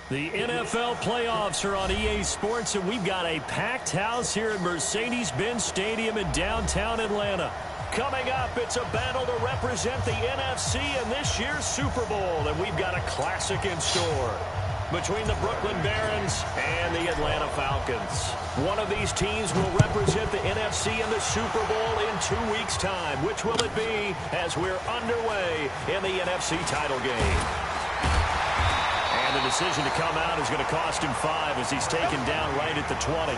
The NFL playoffs are on EA Sports, and we've got a packed house here at Mercedes-Benz Stadium in downtown Atlanta. Coming up, it's a battle to represent the NFC in this year's Super Bowl, and we've got a classic in store between the Brooklyn Barons and the Atlanta Falcons. One of these teams will represent the NFC in the Super Bowl in 2 weeks' time. Which will it be as we're underway in the NFC title game? And the decision to come out is going to cost him 5 as he's taken down right at the 20.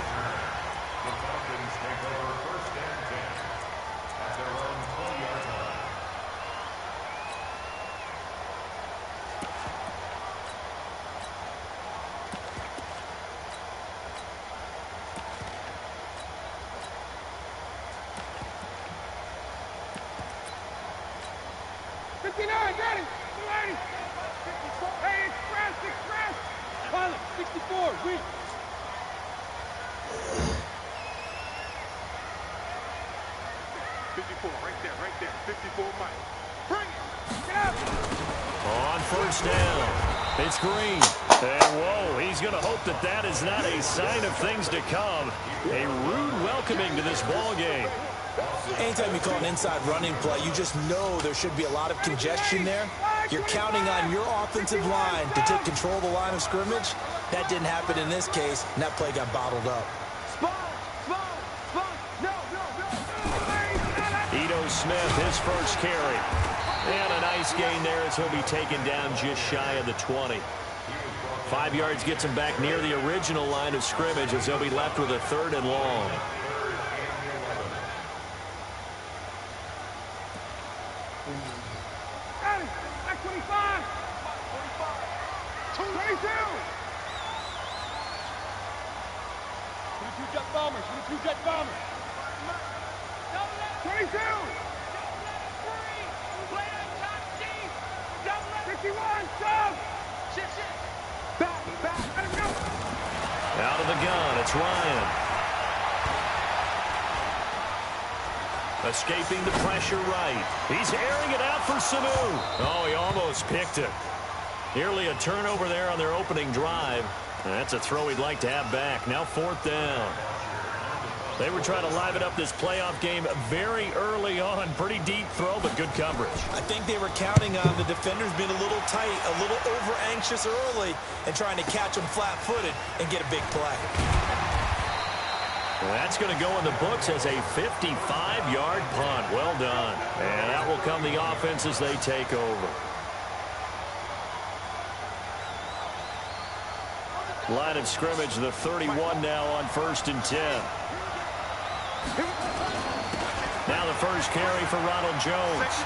On first down, it's Green. And whoa, he's going to hope that that is not a sign of things to come. A rude welcoming to this ball game. Anytime you call an inside running play, you just know there should be a lot of congestion there. You're counting on your offensive line to take control of the line of scrimmage. That didn't happen in this case, and that play got bottled up. Ito Smith, his first carry. And a nice gain there as he'll be taken down just shy of the 20. 5 yards gets him back near the original line of scrimmage as he'll be left with a 3rd and long. Back 25. 22. 22 jet bombers. 22 jet bombers. 22. 51. Sub. Back. Let him go. Out of the gun, it's Ryan. Escaping the pressure right. He's airing it out for Sanu. Oh, he almost picked it. Nearly a turnover there on their opening drive. That's a throw he'd like to have back. Now 4th down. They were trying to liven up this playoff game very early on. Pretty deep throw, but good coverage. I think they were counting on the defenders being a little tight, a little over-anxious early, and trying to catch them flat-footed and get a big play. Well, that's going to go in the books as a 55-yard punt. Well done. And that will come the offense as they take over. Line of scrimmage, the 31 now on 1st and 10. Now the first carry for Ronald Jones.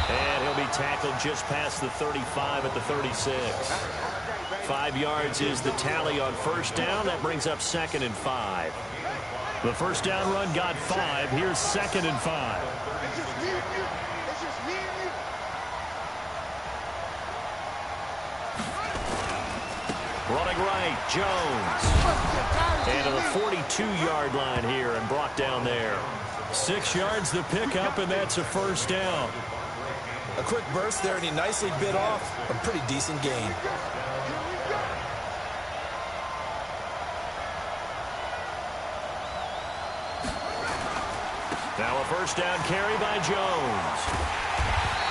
And he'll be tackled just past the 35 at the 36. 5 yards is the tally on first down. That brings up 2nd and 5. The first down run got 5. Here's 2nd and 5. Running right, Jones. And to the 42-yard line here and brought down there. 6 yards the pickup, and that's a first down. A quick burst there, and he nicely bit off a pretty decent gain. Now a first down carry by Jones.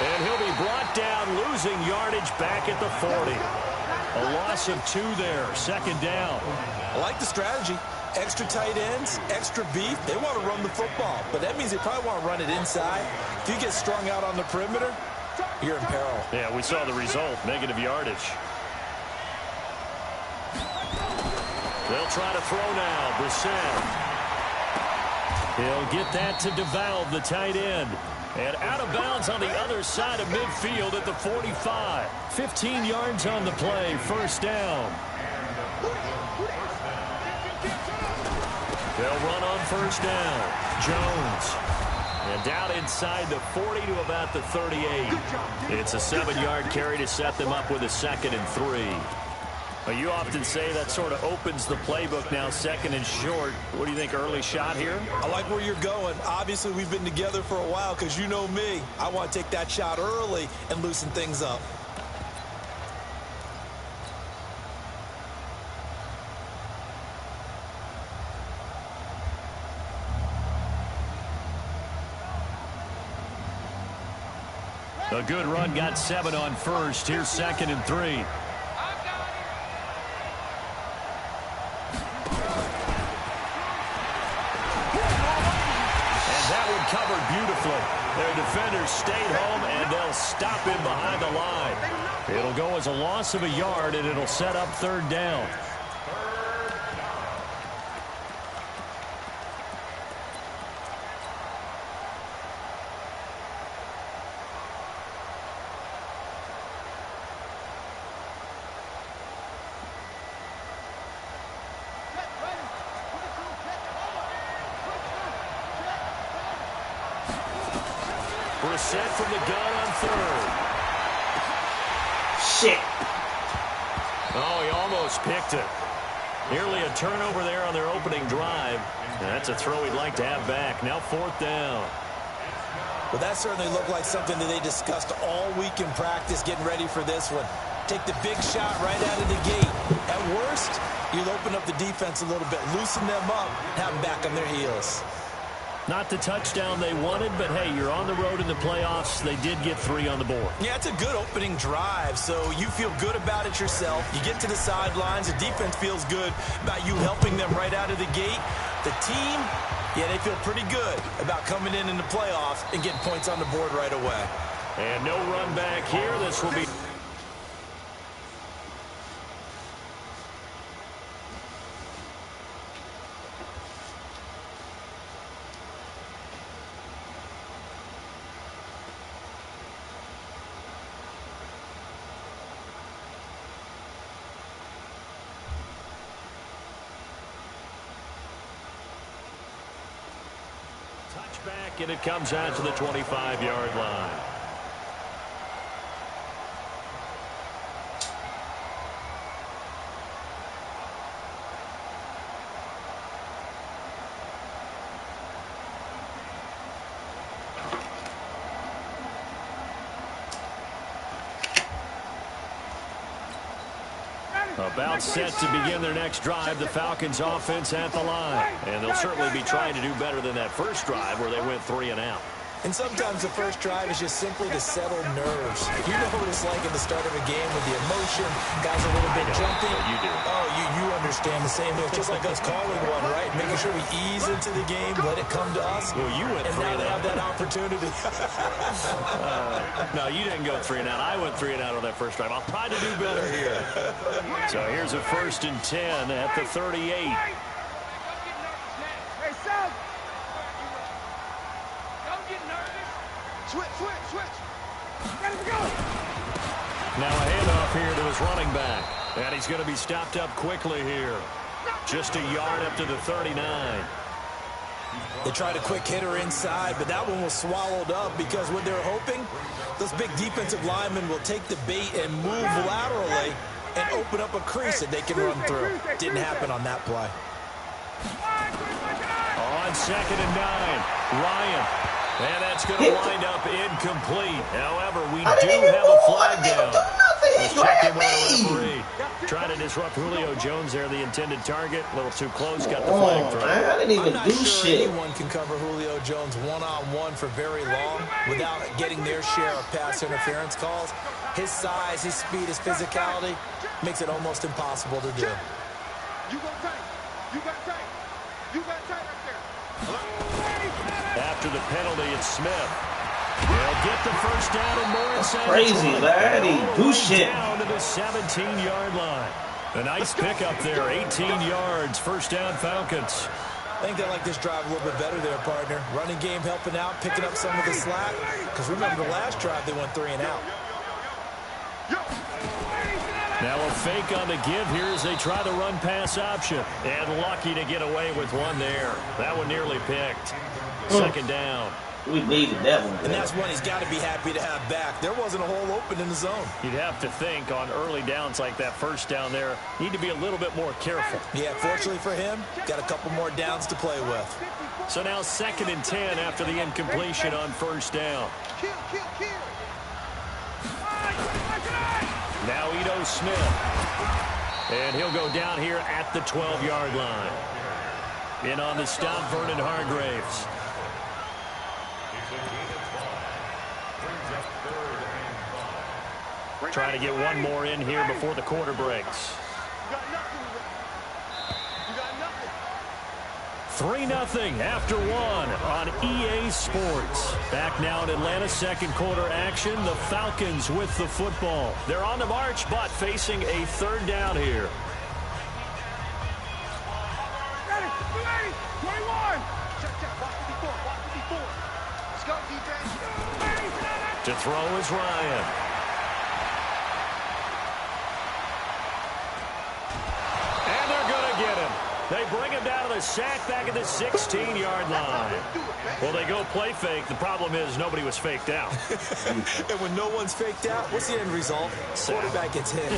And he'll be brought down, losing yardage back at the 40. A loss of 2 there, 2nd down. I like the strategy. Extra tight ends, extra beef. They want to run the football, but that means they probably want to run it inside. If you get strung out on the perimeter, you're in peril. Yeah, we saw the result, negative yardage. They'll try to throw now, Brissett. He'll get that to devalve the tight end. And out of bounds on the other side of midfield at the 45. 15 yards on the play, first down. They'll run on first down. Jones. And down inside the 40 to about the 38. It's a 7-yard carry to set them up with a 2nd and 3. Well, you often say that sort of opens the playbook now, 2nd and short. What do you think, early shot here? I like where you're going. Obviously, we've been together for a while because you know me. I want to take that shot early and loosen things up. A good run, got 7 on first. Here's 2nd and 3. And that one covered beautifully. Their defenders stayed home, and they'll stop him behind the line. It'll go as a loss of a yard, and it'll set up 3rd down. Set from the gun on 3rd. Shit. Oh, he almost picked it. Nearly a turnover there on their opening drive. And that's a throw he'd like to have back. Now 4th down. Well, that certainly looked like something that they discussed all week in practice getting ready for this one. Take the big shot right out of the gate. At worst, you'll open up the defense a little bit, loosen them up, have them back on their heels. Not the touchdown they wanted, but hey, you're on the road in the playoffs. They did get 3 on the board. Yeah, it's a good opening drive, so you feel good about it yourself. You get to the sidelines. The defense feels good about you helping them right out of the gate. The team, yeah, they feel pretty good about coming in the playoffs and getting points on the board right away. And no run back here. This will be... Touchback, and it comes out to the 25-yard line. About set to begin their next drive, the Falcons offense at the line. And they'll certainly be trying to do better than that first drive where they went 3 and out. And sometimes the first drive is just simply to settle nerves. You know what it's like at the start of a game with the emotion, guys a little bit jumpy. You do. Oh, you understand the same. It's just like us calling one, right? Making sure we ease into the game, let it come to us. Well, you went 3 and now and they out. have that opportunity. No, you didn't go 3 and out. I went 3 and out on that first drive. I'll try to do better here. So here's a 1st and 10 at the 38. Now a handoff here to his running back. And he's going to be stopped up quickly here. Just a yard up to the 39. They tried a quick hitter inside, but that one was swallowed up because what they're hoping, those big defensive linemen will take the bait and move laterally and open up a crease that they can run through. Didn't happen on that play. On 2nd and 9, Ryan. And that's going to wind up incomplete. However, we do have a flag down. Let's check in with the referee. Trying to disrupt Julio Jones there, the intended target. A little too close, got the flag thrown. I didn't even do sure shit. Anyone can cover Julio Jones one-on-one for very long without getting their share of pass interference calls. His size, his speed, his physicality makes it almost impossible to do. You got tight. You got tight. You got tight up there. After the penalty, it's Smith. They'll get the first down and more inside. Crazy, lad. He do shit. Down to the 17-yard line. A nice pickup there, 18 yards, first down Falcons. I think they like this drive a little bit better there, partner. Running game helping out, picking up some of the slack. Because remember the last drive, they went 3 and out. Now a fake on the give here as they try the run-pass option. And lucky to get away with one there. That one nearly picked. 2nd down. We needed that one. And that's one he's got to be happy to have back. There wasn't a hole open in the zone. You'd have to think on early downs like that first down there, need to be a little bit more careful. Yeah, fortunately for him, got a couple more downs to play with. So now 2nd and 10 after the incompletion on first down. Now Ito Smith. And he'll go down here at the 12-yard line. In on the stop, Vernon Hargreaves. Trying to get one more in here before the quarter breaks. 3-0 after one on EA Sports. Back now in Atlanta, second quarter action. The Falcons with the football. They're on the march, but facing a third down here. Ready, 21. Check, watch the before. Let's go, DJ. To throw is Ryan. And they're going to get him. They bring him down to the sack back at the 16-yard line. Well, they go play fake. The problem is nobody was faked out. And when no one's faked out, what's the end result? Quarterback gets hit.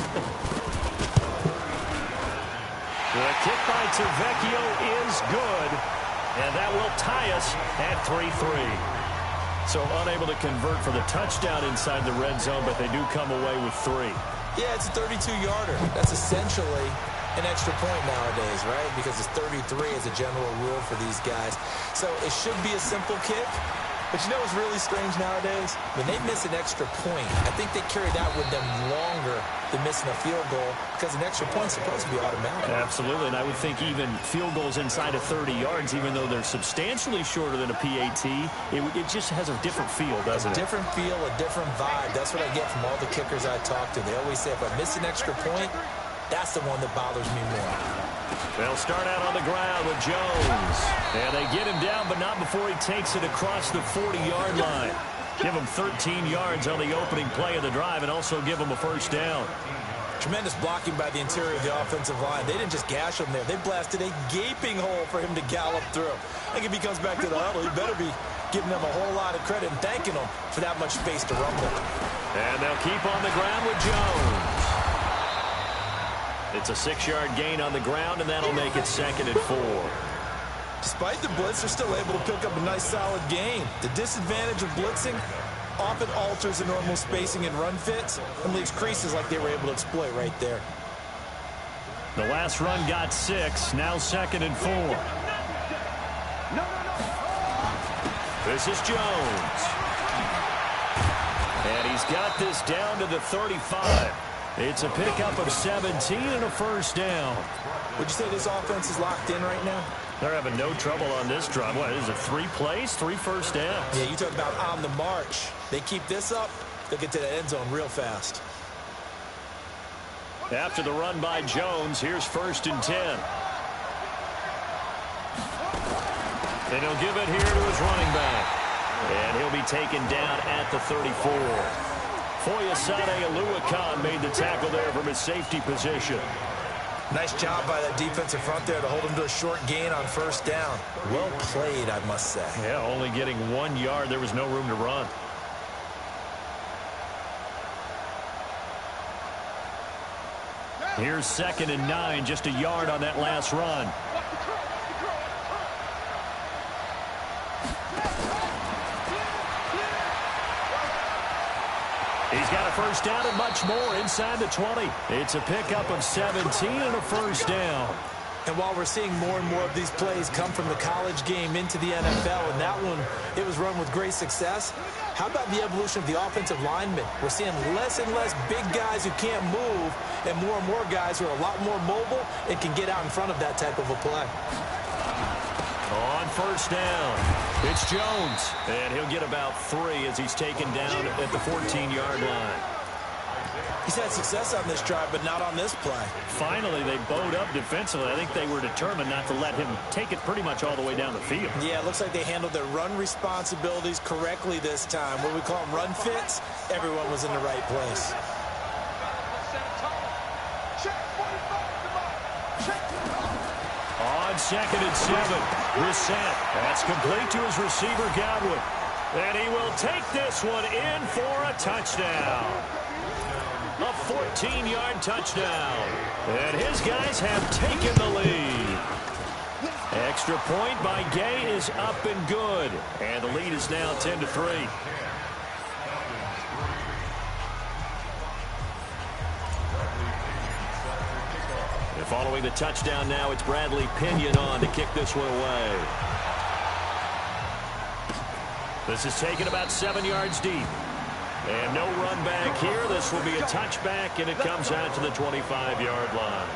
The kick by Tavecchio is good. And that will tie us at 3-3. So unable to convert for the touchdown inside the red zone, but they do come away with 3. Yeah, it's a 32-yarder. That's essentially an extra point nowadays, right? Because it's 33 as a general rule for these guys. So it should be a simple kick. But you know what's really strange nowadays? When they miss an extra point, I think they carry that with them longer than missing a field goal because an extra point's supposed to be automatic. Absolutely, and I would think even field goals inside of 30 yards, even though they're substantially shorter than a PAT, it just has a different feel, doesn't it? A different feel, a different vibe. That's what I get from all the kickers I talk to. They always say, if I miss an extra point, that's the one that bothers me more. They'll start out on the ground with Jones. And they get him down, but not before he takes it across the 40-yard line. Give him 13 yards on the opening play of the drive and also give him a first down. Tremendous blocking by the interior of the offensive line. They didn't just gash him there. They blasted a gaping hole for him to gallop through. I think if he comes back to the huddle, he better be giving them a whole lot of credit and thanking them for that much space to rumble. And they'll keep on the ground with Jones. It's a 6-yard gain on the ground, and that'll make it 2nd and 4. Despite the blitz, they're still able to pick up a nice, solid gain. The disadvantage of blitzing often alters the normal spacing and run fits and leaves creases like they were able to exploit right there. The last run got 6, now 2nd and 4. This is Jones. And he's got this down to the 35. It's a pickup of 17 and a first down. Would you say this offense is locked in right now? They're having no trouble on this drive. What is it, 3 plays, 3 first downs? Yeah, you talk about on the march. They keep this up, they'll get to the end zone real fast. After the run by Jones, here's 1st and 10. And he'll give it here to his running back. And he'll be taken down at the 34. Foyesade Aluakan made the tackle there from his safety position. Nice job by that defensive front there to hold him to a short gain on 1st down. Well played, I must say. Yeah, only getting 1 yard. There was no room to run. Here's 2nd and 9, just a yard on that last run. He's got a first down and much more inside the 20. It's a pickup of 17 and a first down. And while we're seeing more and more of these plays come from the college game into the NFL, and that one, it was run with great success, how about the evolution of the offensive linemen? We're seeing less and less big guys who can't move and more guys who are a lot more mobile and can get out in front of that type of a play. On first down, it's Jones, and he'll get about 3 as he's taken down at the 14-yard line. He's had success on this drive, but not on this play. Finally, they bowed up defensively. I think they were determined not to let him take it pretty much all the way down the field. Yeah, it looks like they handled their run responsibilities correctly this time. What we call them run fits, everyone was in the right place. On 2nd and 7, Brissett. That's complete to his receiver, Godwin. And he will take this one in for a touchdown. A 14-yard touchdown. And his guys have taken the lead. Extra point by Gay is up and good. And the lead is now 10-3. Following the touchdown now, it's Bradley Pinion on to kick this one away. This is taken about 7 yards deep. And no run back here. This will be a touchback, and it comes out to the 25-yard line.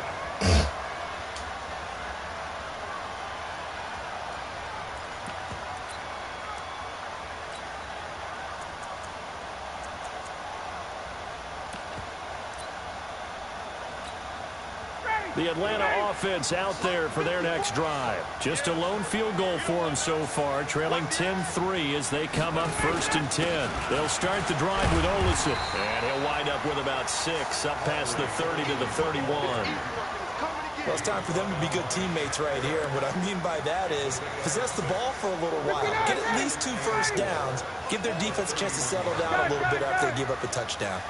The Atlanta offense out there for their next drive. Just a lone field goal for them so far, trailing 10-3 as they come up 1st and 10. They'll start the drive with Olsen, and he'll wind up with about 6 up past the 30 to the 31. Well, it's time for them to be good teammates right here. And what I mean by that is possess the ball for a little while. Get at least 2 first downs. Give their defense a chance to settle down a little bit after they give up a touchdown.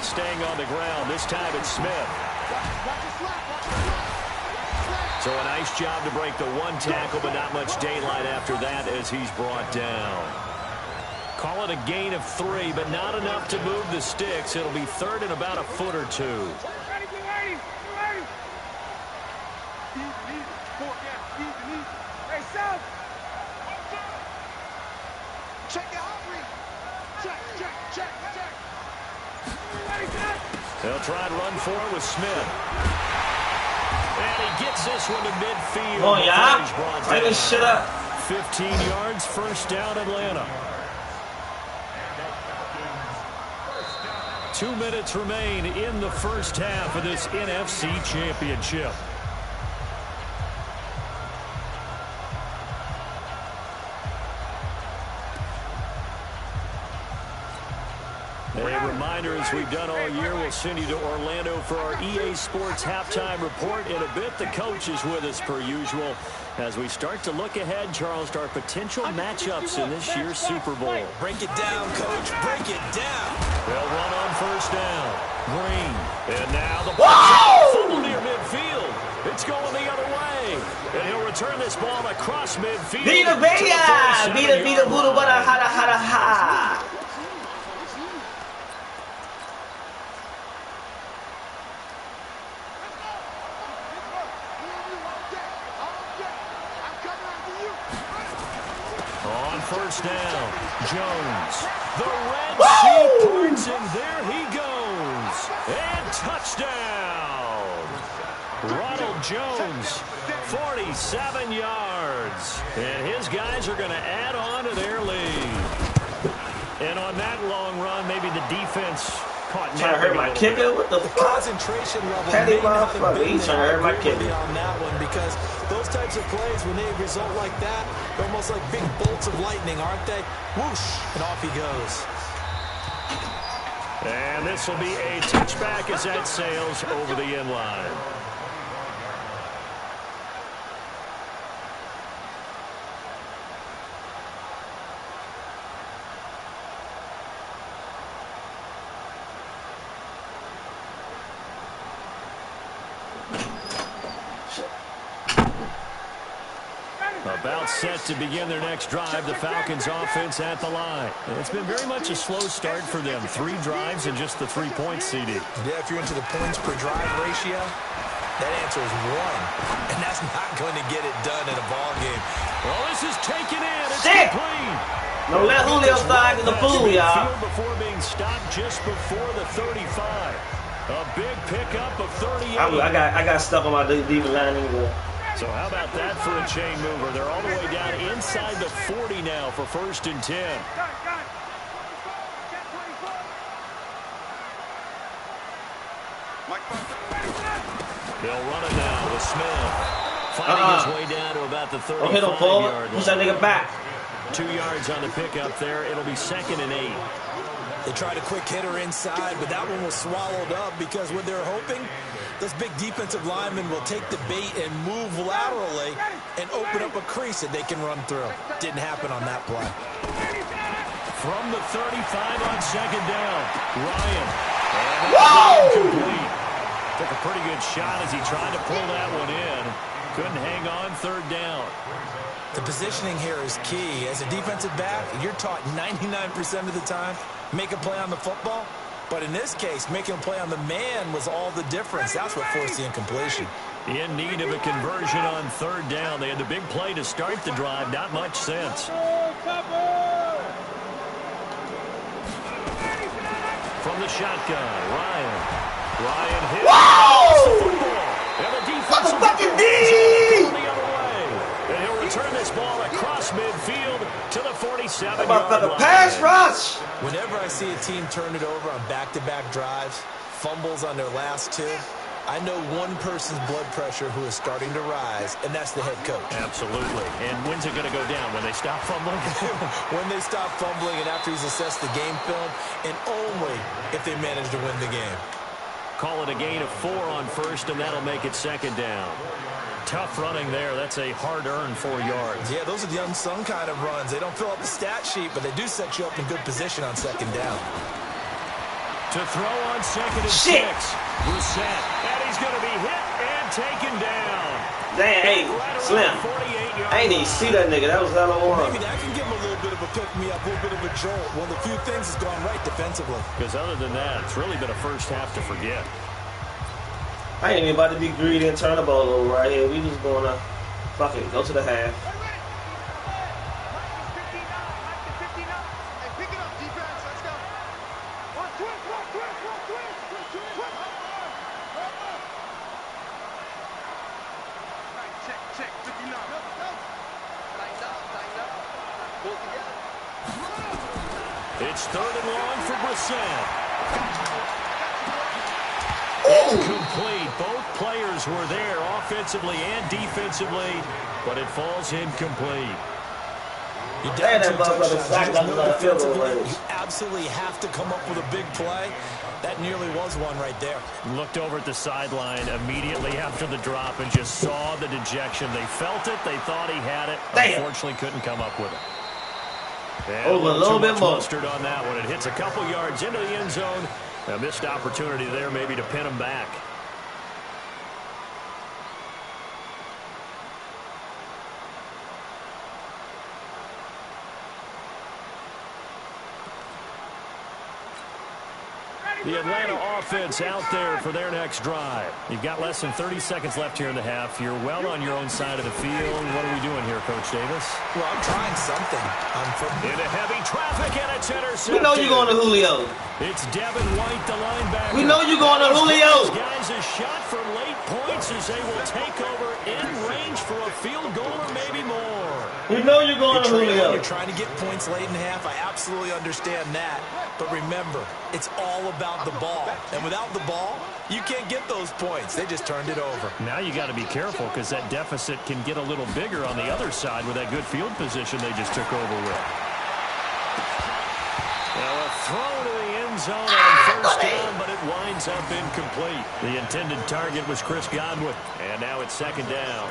Staying on the ground. This time it's Smith. So a nice job to break the 1 tackle, but not much daylight after that as he's brought down. Call it a gain of 3, but not enough to move the sticks. It'll be 3rd and about a foot or 2. Hey, South! Check it out, check. They'll try and run for it with Smith. And he gets this one to midfield. Oh, yeah? Bring this shit up. 15 yards, 1st down, Atlanta. 2 minutes remain in the first half of this NFC Championship. A reminder, as we've done all year, we'll send you to Orlando for our EA Sports halftime report. In a bit, the coach is with us per usual as we start to look ahead, Charles, to our potential matchups in this year's Super Bowl. Break it down, Coach. Break it down. They'll run on 1st down. Green. And now the ball fumble near midfield. It's going the other way. And he'll return this ball across midfield. Vida Bella! Vida Budo Bada Hada Hada Ha! On 1st down, Jones. The Red Sea parts, and there he goes. And touchdown. Ronald Jones, 47 yards. And his guys are going to add on to their lead. And on that long run, maybe the defense caught Trying to hurt my kicker? What the fuck? Concentration level Petty may not have motherfucker. been He's trying to hurt my kicker. on that one, because those types of plays, when they result like that, they're almost like big bolts of lightning, aren't they? Whoosh, and off he goes. And this will be a touchback as that sails over the end line. About set to begin their next drive, the Falcons offense at the line. It's been very much a slow start for them. 3 drives and just the 3-point CD. Yeah, if you're into the points per drive ratio, that answer is 1. And that's not going to get it done in a ball game. Well, this is taken in. It's Sick. complete. No, let Julio slide to the pool, y'all. Before being stopped just before the 35. A big pickup of 38. I got stuck on my defensive line anyway. So how about that for a chain mover? They're all the way down inside the 40 now for 1st and 10. They'll run it now with Smith. Finding his way down to about the 35-yard line. Push that nigga back. 2 yards on the pickup there. It'll be 2nd and 8. They tried a quick hitter inside, but that one was swallowed up because what they're hoping, those big defensive linemen will take the bait and move laterally and open up a crease that they can run through. Didn't happen on that play. From the 35 on 2nd down, Ryan. And that's incomplete. Took a pretty good shot as he tried to pull that one in. Couldn't hang on 3rd down. The positioning here is key. As a defensive back, you're taught 99% of the time, make a play on the football. But in this case, making a play on the man was all the difference. That's what forced the incompletion. In need of a conversion on third down. They had the big play to start the drive. Not much sense. From the shotgun, Ryan hit. Whoa! And the defense Motherfucking D! The other way. And he'll return this ball across midfield to the 47-yard Motherfucking line. pass rush! Whenever I see a team turn it over on back-to-back drives, fumbles on their last two, I know one person's blood pressure who is starting to rise, and that's the head coach. Absolutely. And when's it going to go down? When they stop fumbling? When they stop fumbling and after he's assessed the game film, and only if they manage to win the game. Call it a gain of 4 on first, and that'll make it second down. Tough running there. That's a hard-earned 4 yards. Yeah, those are the unsung kind of runs. They don't fill up the stat sheet, but they do set you up in good position on second down. To throw on second and 6. Brissett. And he's going to be hit and taken down. Damn, hey, Slim. I ain't even see that nigga. That was hella one. Maybe that can give him a little bit of a pick-me-up, a little bit of a jolt. One of the few things that's gone right defensively. Because other than that, it's really been a first half to forget. I ain't even about to be greedy and turn the ball over right here. We just gonna fucking go to the half. It's third and long for Brissett. Incomplete. Both players were there offensively and defensively, but it falls incomplete. You absolutely have to come up with a big play. That nearly was one right there. Looked over at the sideline immediately after the drop and just saw the dejection. They felt it. They thought he had it. Unfortunately, couldn't come up with it. And a little bit more. Mustard on that one. It hits a couple yards into the end zone. A missed opportunity there maybe to pin him back. The Atlanta offense out there for their next drive. You've got less than 30 seconds left here in the half. You're well on your own side of the field. What are we doing here, Coach Davis? Well, I'm trying something. Into heavy traffic, and it's intercepted. We know you're going to Julio. It's Devin White, the linebacker. We know you're going to Julio. These guys a shot for late points as they will take over in range for a field goal or maybe more. We know you're going to Julio. You're trying to get points late in half. I absolutely understand that. But remember, it's all about the ball. And without the ball, you can't get those points. They just turned it over. Now you got to be careful because that deficit can get a little bigger on the other side with that good field position they just took over with. Now a throw to the end zone on first down, but it winds up incomplete. The intended target was Chris Godwin. And now it's second down.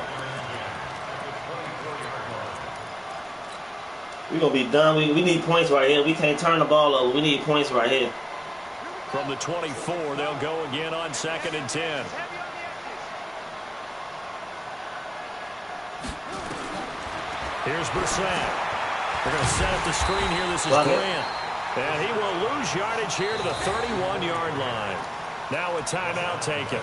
We're going to be done. We need points right here. We can't turn the ball over. We need points right here. From the 24, they'll go again on second and 10. Here's Brissett. They're going to set up the screen here. This is Grant. And he will lose yardage here to the 31-yard line. Now a timeout taken.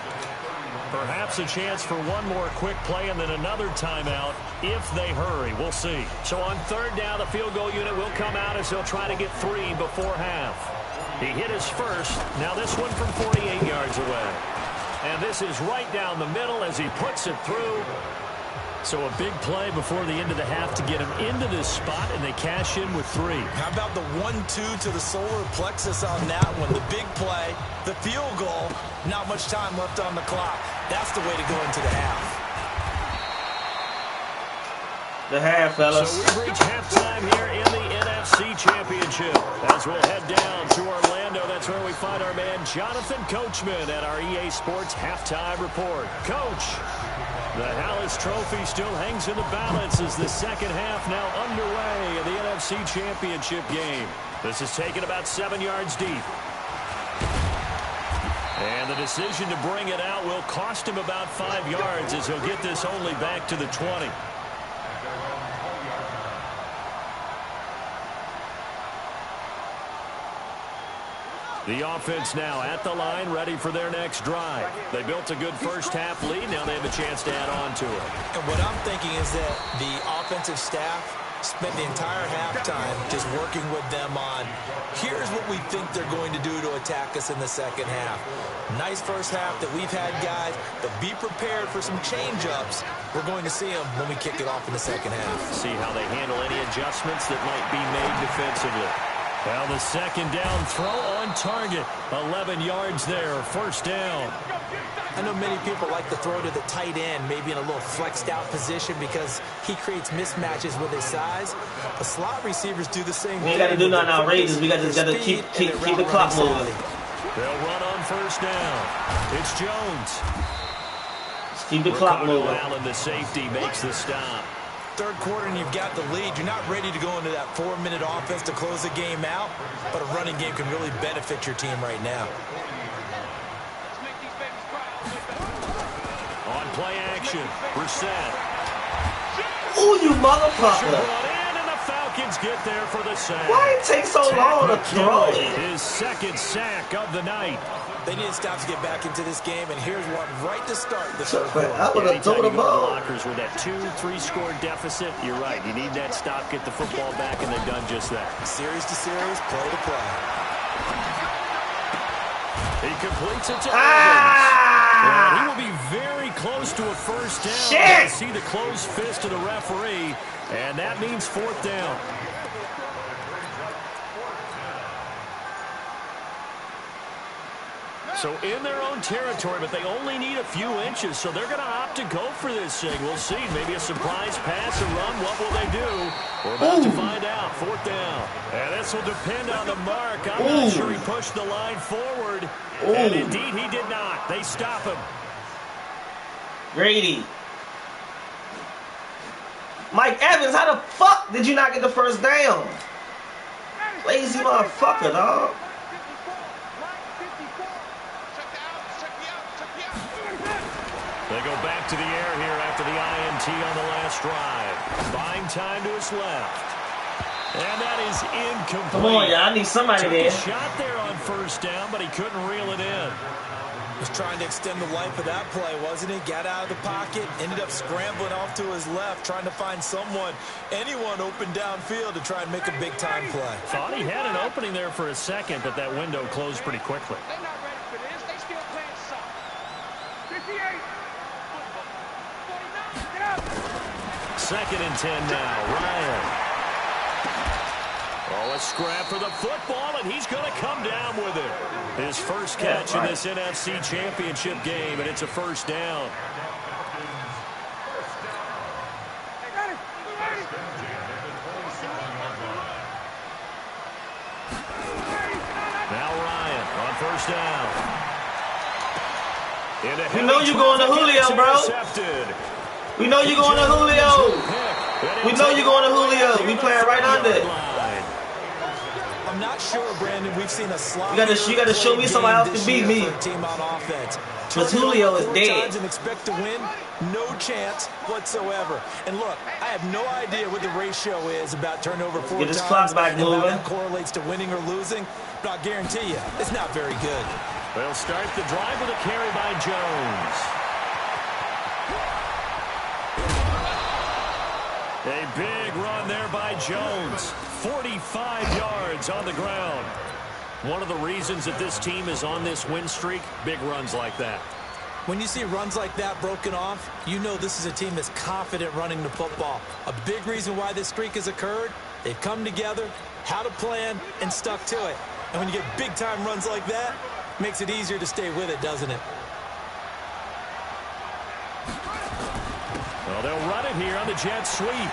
Perhaps a chance for one more quick play and then another timeout if they hurry. We'll see. So on third down, the field goal unit will come out as they'll try to get 3 before half. He hit his first. Now this one from 48 yards away. And this is right down the middle as he puts it through. So a big play before the end of the half to get him into this spot, and they cash in with 3. How about the 1-2 to the solar plexus on that one? The big play, the field goal, not much time left on the clock. That's the way to go into the half. The half, fellas. So we've reached halftime here in the NFC Championship. As we'll head down to Orlando, that's where we find our man Jonathan Coachman at our EA Sports Halftime Report. Coach, the Hallis Trophy still hangs in the balance as the second half now underway in the NFC Championship game. This is taken about 7 yards deep. And the decision to bring it out will cost him about 5 yards as he'll get this only back to the 20. The offense now at the line, ready for their next drive. They built a good first-half lead. Now they have a chance to add on to it. And what I'm thinking is that the offensive staff spent the entire halftime just working with them on, here's what we think they're going to do to attack us in the second half. Nice first half that we've had, guys, but be prepared for some change-ups. We're going to see them when we kick it off in the second half. See how they handle any adjustments that might be made defensively. Well, the second down throw on target. 11 yards there, first down. I know many people like to throw to the tight end, maybe in a little flexed out position because he creates mismatches with his size. The slot receivers do the same thing. We ain't got to do nothing outrageous. We got to keep the clock moving. They'll run on first down. It's Jones. Just keep the clock moving. Allen, the safety, makes the stop. Third quarter and you've got the lead. You're not ready to go into that 4-minute offense to close the game out, but a running game can really benefit your team right now. On play action, Brissett. Oh, you motherfucker. And the Falcons get there for the sack. Why it take so long to throw it? His second sack of the night. They need to stop to get back into this game, and here's one right to start the third quarter. I would have thrown the ball. Blockers with that 2-3 score deficit, you're right. You need that stop, get the football back, and they've done just that. Series to series, play to play. He completes it to Evans. He will be very close to a first down. Shit! See the closed fist of the referee, and that means fourth down. So in their own territory, but they only need a few inches, so they're going to opt to go for this thing. We'll see. Maybe a surprise pass, a run. What will they do? We're about to find out. Fourth down. And this will depend on the mark. I'm not sure he pushed the line forward. And indeed, he did not. They stop him. Grady. Mike Evans, how the fuck did you not get the first down? Lazy motherfucker, dog. They go back to the air here after the INT on the last drive. Buying time to his left. And that is incomplete. Come on, y'all. I need somebody there. Shot there on first down, but he couldn't reel it in. Was trying to extend the life of that play, wasn't he? Got out of the pocket, ended up scrambling off to his left, trying to find anyone open downfield to try and make a big-time play. Thought he had an opening there for a second, but that window closed pretty quickly. They're not ready for this. They still playing soft. 58. 49. Get up. Second and 10 now. Ryan. Oh, a scrap for the football, and he's going to come down with it. His first catch in this NFC Championship game, and it's a first down. Now Ryan on first down. We know you're going to Julio, bro. We know you're going to Julio. We know you're going to Julio. We playing right under it. I'm not sure, Brandon. We've seen a slot. You gotta show me somebody else to beat me. Team on offense. Because Julio is dead. And expect to win? No chance whatsoever. And look, I have no idea what the ratio is about turnover 4 Get times. his clock back and how moving. that correlates to winning or losing. But I'll guarantee you, it's not very good. They'll start the drive with a carry by Jones. A big run there by Jones. 45 yards on the ground. One of the reasons that this team is on this win streak, big runs like that. When you see runs like that broken off, you know this is a team that's confident running the football. A big reason why this streak has occurred, they've come together, had a plan, and stuck to it. And when you get big-time runs like that, it makes it easier to stay with it, doesn't it? Well, they'll run it here on the jet sweep.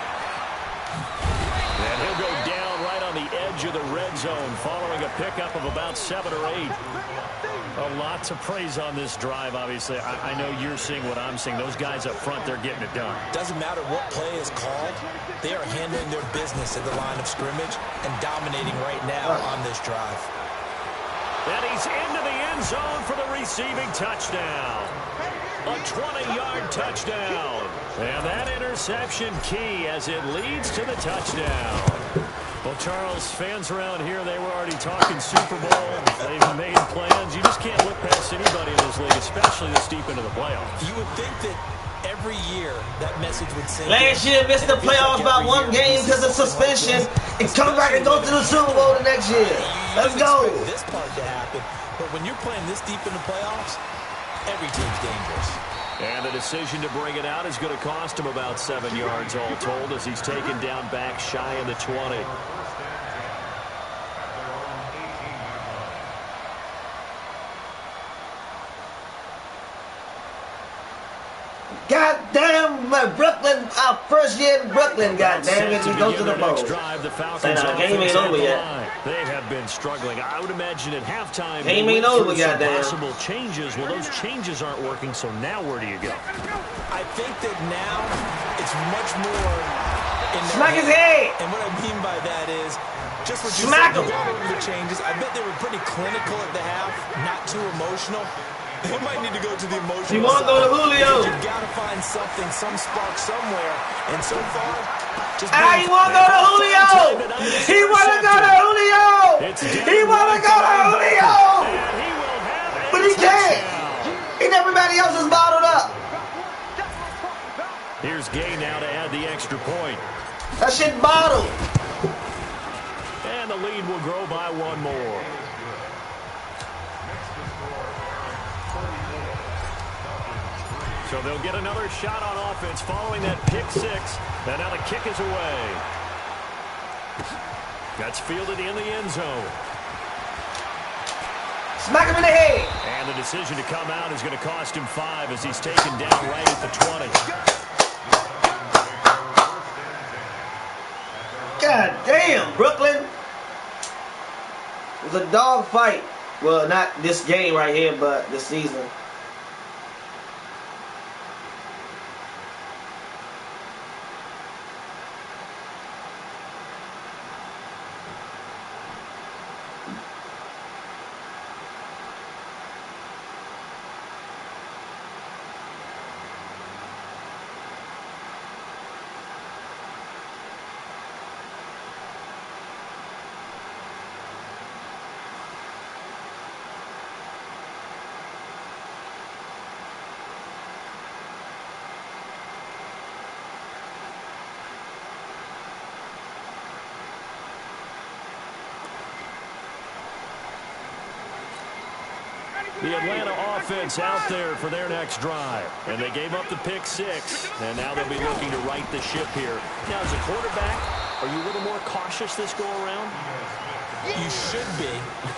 And he'll go down right on the edge of the red zone following a pickup of about 7 or 8. Lots of praise on this drive, obviously. I know you're seeing what I'm seeing. Those guys up front, they're getting it done. Doesn't matter what play is called. They are handling their business at the line of scrimmage and dominating right now on this drive. And he's into the end zone for the receiving touchdown. A 20-yard touchdown. And that interception key as it leads to the touchdown. Well, Charles, fans around here, they were already talking Super Bowl. They've made plans. You just can't look past anybody in this league, especially this deep into the playoffs. You would think that every year that message would sink. Last year missed the playoffs by one game because of suspension, and come back and go to the Super Bowl the next year. Let's go. This part to happen, but when you're playing this deep in the playoffs, every team's dangerous. And the decision to bring it out is going to cost him about 7 yards all told as he's taken down back shy of the 20. Goddamn, Brooklyn, our first year in Brooklyn, goddamn it, we go to the bowl. The game ain't over yet. They have been struggling. I would imagine at halftime, game ain't over, goddamn. Possible changes. Well, those changes aren't working, so now where do you go? I think that now it's much more in their Smack his head! And what I mean by that is just what you Smack said, him! the changes. I bet they were pretty clinical at the half, not too emotional. They might need to go to the emotional You want to go to Julio? You got to find something, some spark somewhere. And so far, just he want to go to Julio! He want to go to Julio! He want to go to Julio! But he can't. And everybody else is bottled up. Here's Gay now to add the extra point. That shit bottled. And the lead will grow by one more. So they'll get another shot on offense following that pick six. And now the kick is away. That's fielded in the end zone. Smack him in the head. And the decision to come out is going to cost him 5 as he's taken down right at the 20. God damn, Brooklyn. It was a dog fight. Well, not this game right here, but this season. The Atlanta offense out there for their next drive. And they gave up the pick six. And now they'll be looking to right the ship here. Now, as a quarterback, are you a little more cautious this go-around? You should be,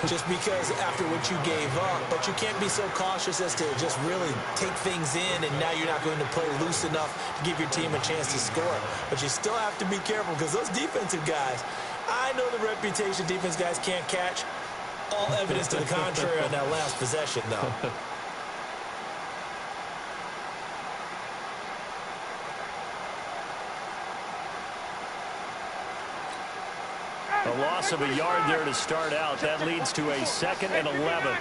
just because after what you gave up. But you can't be so cautious as to just really take things in, and now you're not going to play loose enough to give your team a chance to score. But you still have to be careful because those defensive guys, I know the reputation defense guys can't catch. All evidence to the contrary on that last possession, though. A loss of a yard there to start out. That leads to a 2nd and 11. Now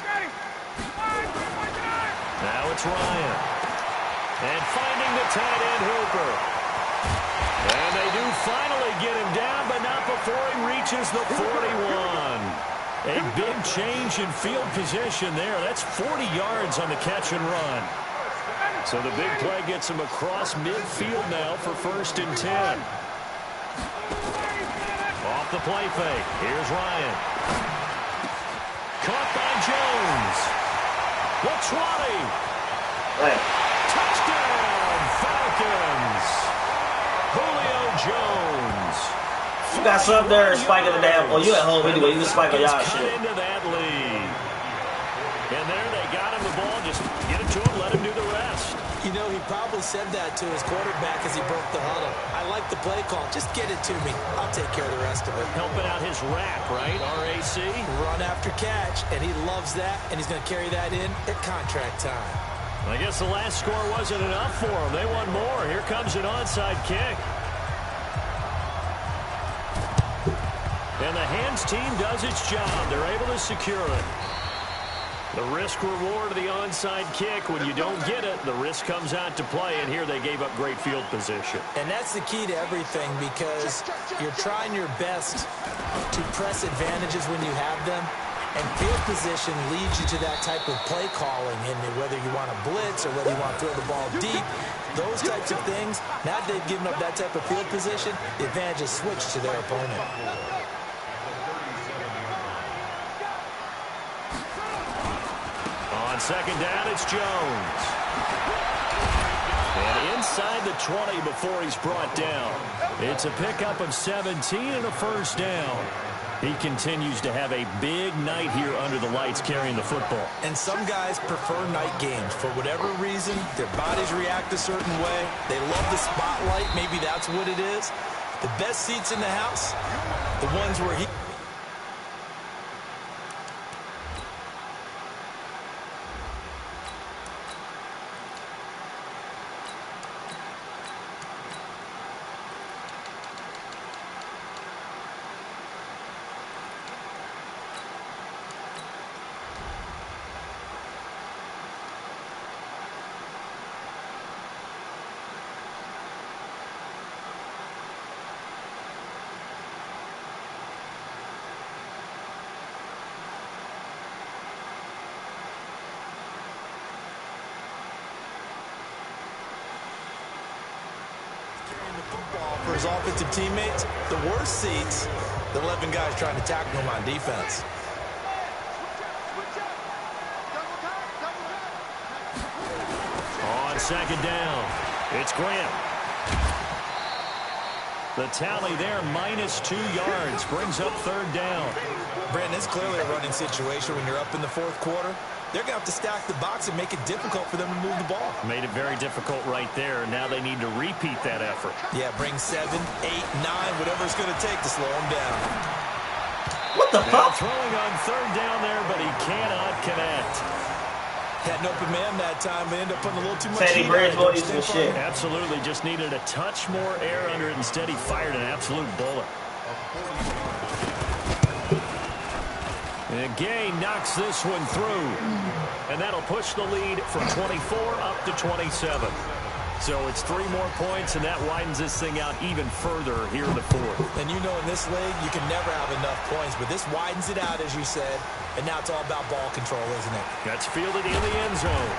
it's Ryan. And finding the tight end Hooper. And they do finally get him down, but not before he reaches the 41. A big change in field position there. That's 40 yards on the catch and run. So the big play gets him across midfield now for 1st and 10. Off the play fake. Here's Ryan. Caught by Jones. The 20. Right. Touchdown, Falcons. Julio Jones. You got some there spiking the damn. Oh, you at home anyway. You can spike on y'all shit. Into that lead. And there they got him the ball. Just get it to him. Let him do the rest. You know, he probably said that to his quarterback as he broke the huddle. I like the play call. Just get it to me. I'll take care of the rest of it. Helping out his rap, right? RAC. Run after catch, and he loves that, and he's going to carry that in at contract time. I guess the last score wasn't enough for him. They want more. Here comes an onside kick. And the hands team does its job. They're able to secure it. The risk-reward of the onside kick. When you don't get it, the risk comes out to play, and here they gave up great field position. And that's the key to everything, because you're trying your best to press advantages when you have them, and field position leads you to that type of play calling, and whether you want to blitz or whether you want to throw the ball deep, those types of things. Now that they've given up that type of field position, the advantage is switched to their opponent. On second down, it's Jones. And inside the 20 before he's brought down. It's a pickup of 17 and a first down. He continues to have a big night here under the lights carrying the football. And some guys prefer night games. For whatever reason, their bodies react a certain way. They love the spotlight. Maybe that's what it is. The best seats in the house, the ones where he... for his offensive teammates, the worst seats, the 11 guys trying to tackle him on defense. On second down, it's Grant. The tally there, -2 yards, brings up third down. Brandon, it's clearly a running situation when you're up in the fourth quarter. They're going to have to stack the box and make it difficult for them to move the ball. Made it very difficult right there. Now they need to repeat that effort. Yeah, bring 7, 8, 9, whatever it's going to take to slow them down. What the fuck? Throwing on third down there, but he cannot connect. Had an open man that time, but ended up putting a little too much Sandy heat Brand's on it. voice and shit. Absolutely, just needed a touch more air under it. Instead, he fired an absolute bullet. And Gay knocks this one through. And that'll push the lead from 24 up to 27. So it's 3 more points, and that widens this thing out even further here in the fourth. And you know in this league, you can never have enough points, but this widens it out, as you said, and now it's all about ball control, isn't it? That's fielded in the end zone.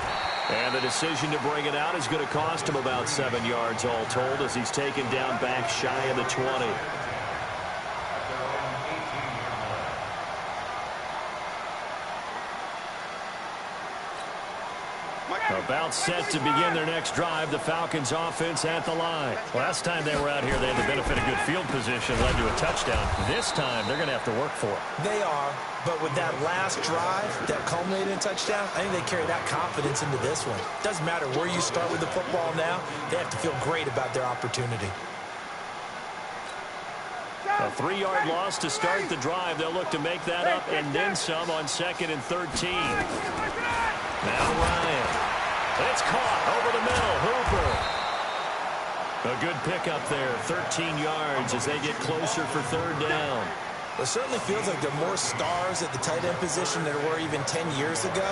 And the decision to bring it out is going to cost him about 7 yards all told, as he's taken down back shy of the 20. About set to begin their next drive, the Falcons offense at the line. Last time they were out here, they had the benefit of good field position, led to a touchdown. This time, they're going to have to work for it. They are, but with that last drive that culminated in a touchdown, I think they carry that confidence into this one. Doesn't matter where you start with the football now, they have to feel great about their opportunity. A 3-yard loss to start the drive. They'll look to make that up and then some on 2nd and 13. Now Ryan. It's caught over the middle. Hooper. A good pickup there. 13 yards as they get closer for third down. It certainly feels like there are more stars at the tight end position than there were even 10 years ago.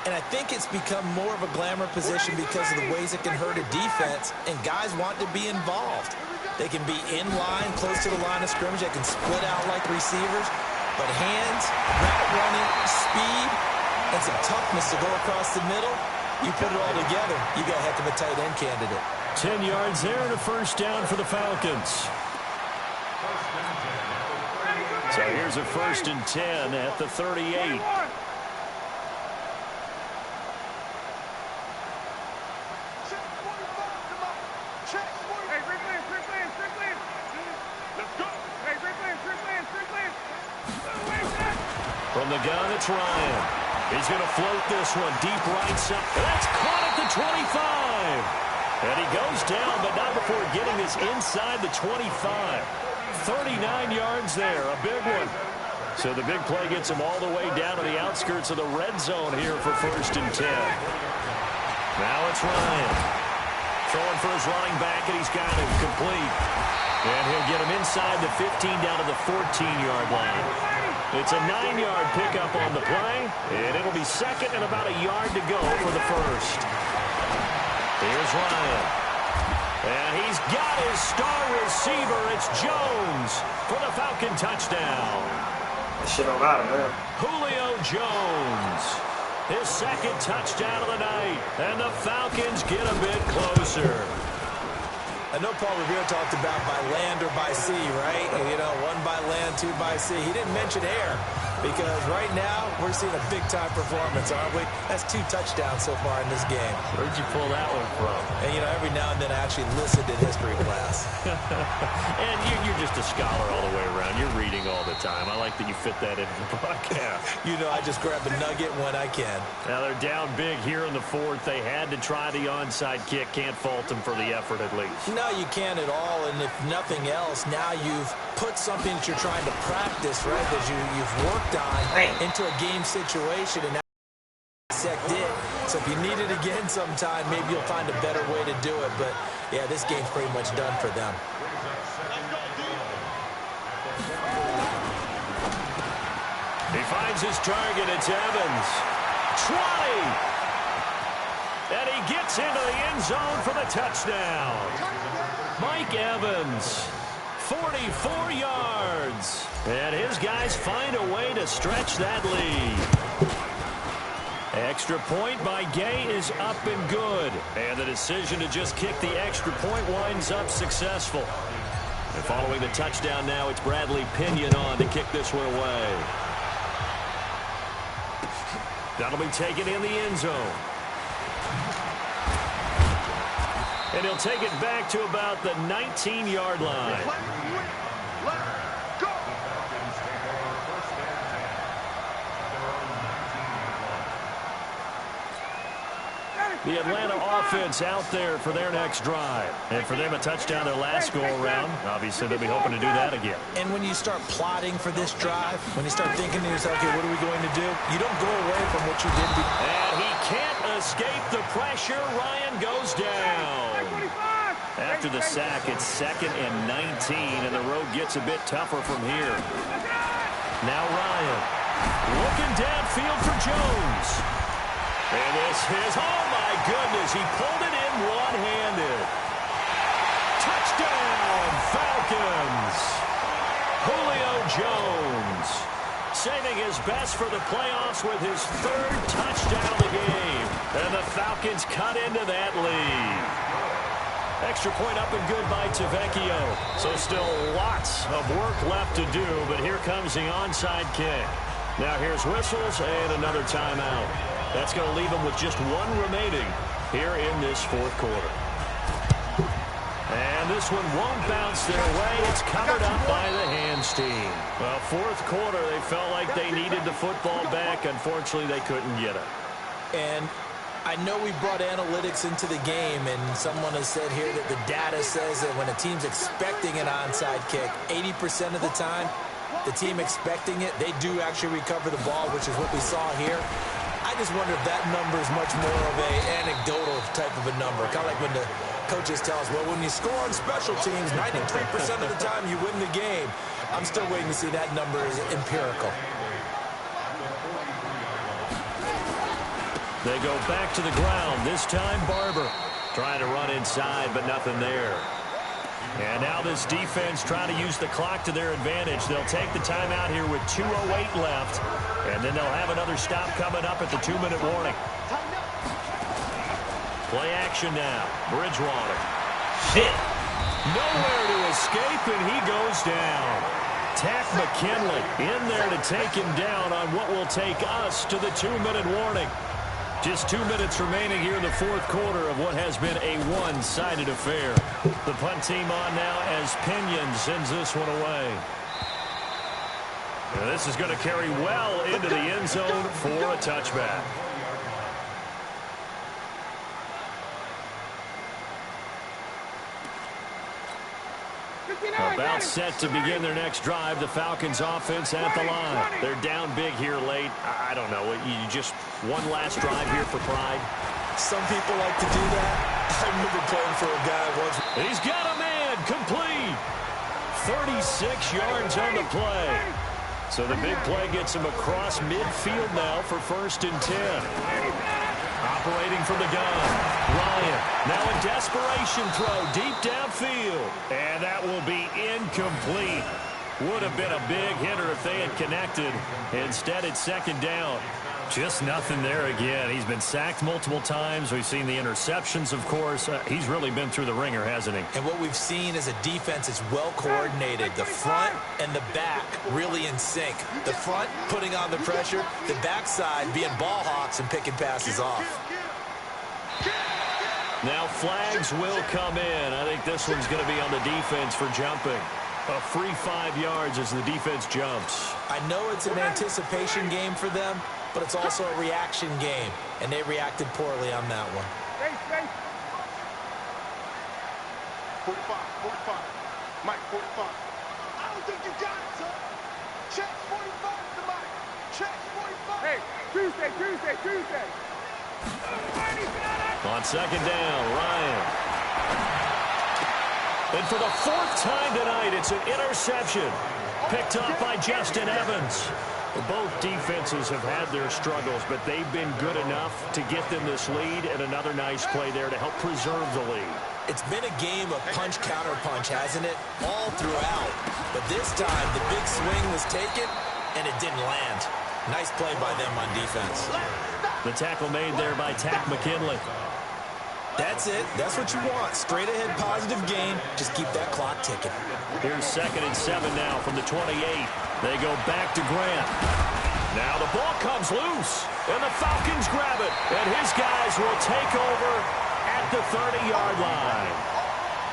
And I think it's become more of a glamour position because of the ways it can hurt a defense, and guys want to be involved. They can be in line, close to the line of scrimmage. They can split out like receivers. But hands, route running, speed, and some toughness to go across the middle, you put it all together, you got a heck of a tight end candidate. 10 yards there and a first down for the Falcons. So here's a 1st and 10 at the 38. From the gun, it's Ryan. He's going to float this one deep right side. That's caught at the 25. And he goes down, but not before getting this inside the 25. 39 yards there, a big one. So the big play gets him all the way down to the outskirts of the red zone here for 1st and 10. Now it's Ryan. Throwing for his running back, and he's got him complete. And he'll get him inside the 15 down to the 14-yard line. It's a 9-yard pickup on the play, and it'll be second and about a yard to go for the first. Here's Ryan. And he's got his star receiver. It's Jones for the Falcon touchdown. That shit don't matter, man. Julio Jones. His second touchdown of the night. And the Falcons get a bit closer. I know Paul Revere talked about by land or by sea, right? You know, one by land, two by sea. He didn't mention air because right now we're seeing a big-time performance, aren't we? That's 2 touchdowns so far in this game. Where'd you pull that one from? And, you know, every now and then I actually listened in history class. And you're just a scholar all the way around. You're reading all the time. I like that you fit that into the broadcast. You know, I just grab a nugget when I can. Now they're down big here in the fourth. They had to try the onside kick. Can't fault them for the effort at least. No, you can't at all. And if nothing else, now you've put something that you're trying to practice, right, that you've worked on into a game situation, and that's it. So if you need it again sometime, maybe you'll find a better way to do it. But, yeah, this game's pretty much done for them. He finds his target. It's Evans. 20. And he gets into the end zone for the touchdown. Mike Evans, 44 yards. And his guys find a way to stretch that lead. Extra point by Gay is up and good. And the decision to just kick the extra point winds up successful. And following the touchdown now, it's Bradley Pinion on to kick this one away. That'll be taken in the end zone. And he'll take it back to about the 19-yard line. The Atlanta offense out there for their next drive. And for them, a touchdown their last go-around. Obviously, they'll be hoping to do that again. And when you start plotting for this drive, when you start thinking to yourself, okay, what are we going to do? You don't go away from what you did before. And he can't escape the pressure. Ryan goes down. After the sack, it's 2nd and 19, and the road gets a bit tougher from here. Now Ryan looking downfield for Jones. And this is, oh my goodness, he pulled it in one-handed. Touchdown, Falcons. Julio Jones saving his best for the playoffs with his 3rd touchdown of the game. And the Falcons cut into that lead. Extra point up and good by Tavecchio. So still lots of work left to do, but here comes the onside kick. Now here's whistles and another timeout. That's going to leave them with just 1 remaining here in this 4th quarter. And this one won't bounce their way. It's covered up by the hands team. Well, 4th quarter, they felt like they needed the football back. Unfortunately, they couldn't get it. And I know we brought analytics into the game, and someone has said here that the data says that when a team's expecting an onside kick, 80% of the time, the team expecting it, they do actually recover the ball, which is what we saw here. I just wonder if that number is much more of an anecdotal type of a number. Kind of like when the coaches tell us, well, when you score on special teams, 93% of the time you win the game. I'm still waiting to see that number is empirical. They go back to the ground. This time, Barber trying to run inside, but nothing there. And now this defense trying to use the clock to their advantage. They'll take the timeout here with 2:08 left, and then they'll have another stop coming up at the 2-minute warning. Play action now. Bridgewater. Shit. Nowhere to escape, and he goes down. Tack McKinley in there to take him down on what will take us to the 2-minute warning. Just 2 minutes remaining here in the 4th quarter of what has been a one-sided affair. The punt team on now as Pinion sends this one away. And this is going to carry well into the end zone for a touchback. About set to begin their next drive. The Falcons offense at the line. They're down big here late. I don't know. You just one last drive here for pride. Some people like to do that. I remember playing for a guy once. He's got a man complete. 36 yards on the play. So the big play gets him across midfield now for 1st and 10. Operating from the gun. Ryan, now a desperation throw deep downfield. And that will be incomplete. Would have been a big hitter if they had connected. Instead, it's 2nd down. Just nothing there again. He's been sacked multiple times. We've seen the interceptions, of course. He's really been through the ringer, hasn't he? And what we've seen is a defense that's well coordinated. The front and the back really in sync. The front putting on the pressure. The backside being ball hawks and picking passes off. Now flags will come in. I think this one's going to be on the defense for jumping. A free 5 yards as the defense jumps. I know it's an anticipation game for them, but it's also a reaction game, and they reacted poorly on that one. 45, 45. Mike, 45. I don't think you got it, son. Check 45 to Mike. Check 45. Hey, Tuesday. On 2nd down, Ryan. And for the 4th time tonight, it's an interception. Picked off by Justin Evans. Both defenses have had their struggles, but they've been good enough to get them this lead, and another nice play there to help preserve the lead. It's been a game of punch-counter-punch, hasn't it? All throughout. But this time, the big swing was taken, and it didn't land. Nice play by them on defense. The tackle made there by Tack McKinley. That's it. That's what you want. Straight ahead positive game. Just keep that clock ticking. Here's 2nd and 7 now from the 28. They go back to Grant. Now the ball comes loose, and the Falcons grab it. And his guys will take over at the 30-yard line.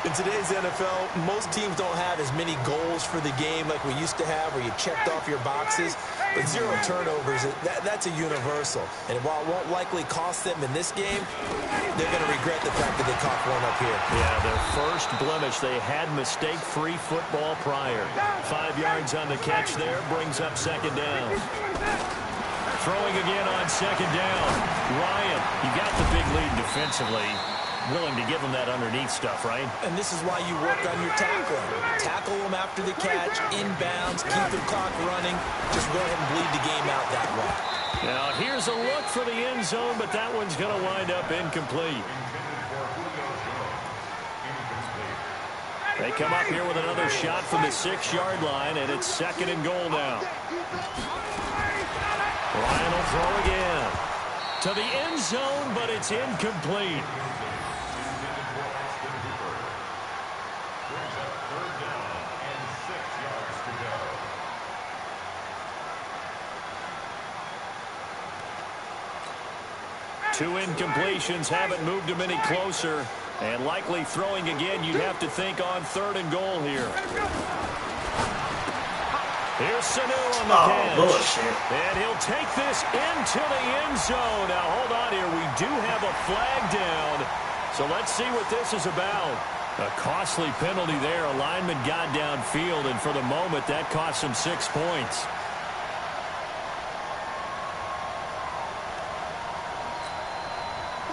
In today's NFL, most teams don't have as many goals for the game like we used to have where you checked off your boxes. But 0 turnovers, that's a universal. And while it won't likely cost them in this game, they're going to regret the fact that they caught one up here. Yeah, their first blemish. They had mistake-free football prior. 5 yards on the catch there brings up 2nd down. Throwing again on 2nd down. Ryan, you got the big lead defensively. Willing to give them that underneath stuff, right? And this is why you work on your tackling. Tackle them after the catch, inbounds, keep the clock running. Just go ahead and bleed the game out that way. Now, here's a look for the end zone, but that one's going to wind up incomplete. They come up here with another shot from the 6-yard line, and it's 2nd and goal now. Ryan will throw again. To the end zone, but it's incomplete. 2 incompletions haven't moved him any closer. And likely throwing again, you'd have to think on 3rd and goal here. Here's Sanu on the catch. Bullshit. And he'll take this into the end zone. Now, hold on here. We do have a flag down. So let's see what this is about. A costly penalty there. A lineman got downfield, and for the moment, that cost him 6 points.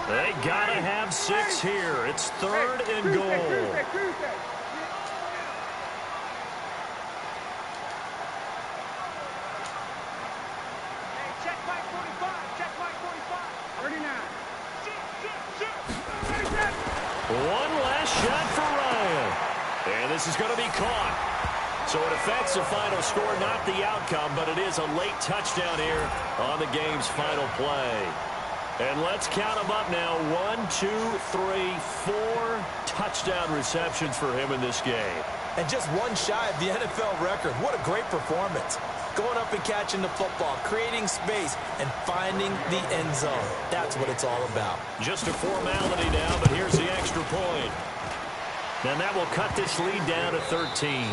They gotta have 6 here. It's 3rd and goal. Check Mike 45. Check Mike 45. 39. One last shot for Ryan. And this is going to be caught. So it affects the final score, not the outcome, but it is a late touchdown here on the game's final play. And let's count them up now. 1, 2, 3, 4 touchdown receptions for him in this game. And just one shy of the NFL record. What a great performance. Going up and catching the football, creating space, and finding the end zone. That's what it's all about. Just a formality now, but here's the extra point. And that will cut this lead down to 13.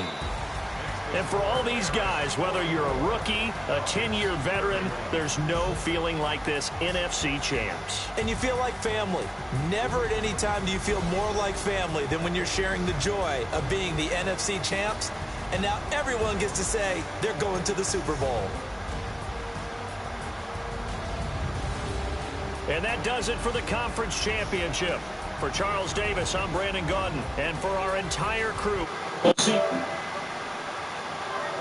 And for all these guys, whether you're a rookie, a 10-year veteran, there's no feeling like this NFC champs. And you feel like family. Never at any time do you feel more like family than when you're sharing the joy of being the NFC champs. And now everyone gets to say they're going to the Super Bowl. And that does it for the conference championship. For Charles Davis, I'm Brandon Gaudin. And for our entire crew, we'll see.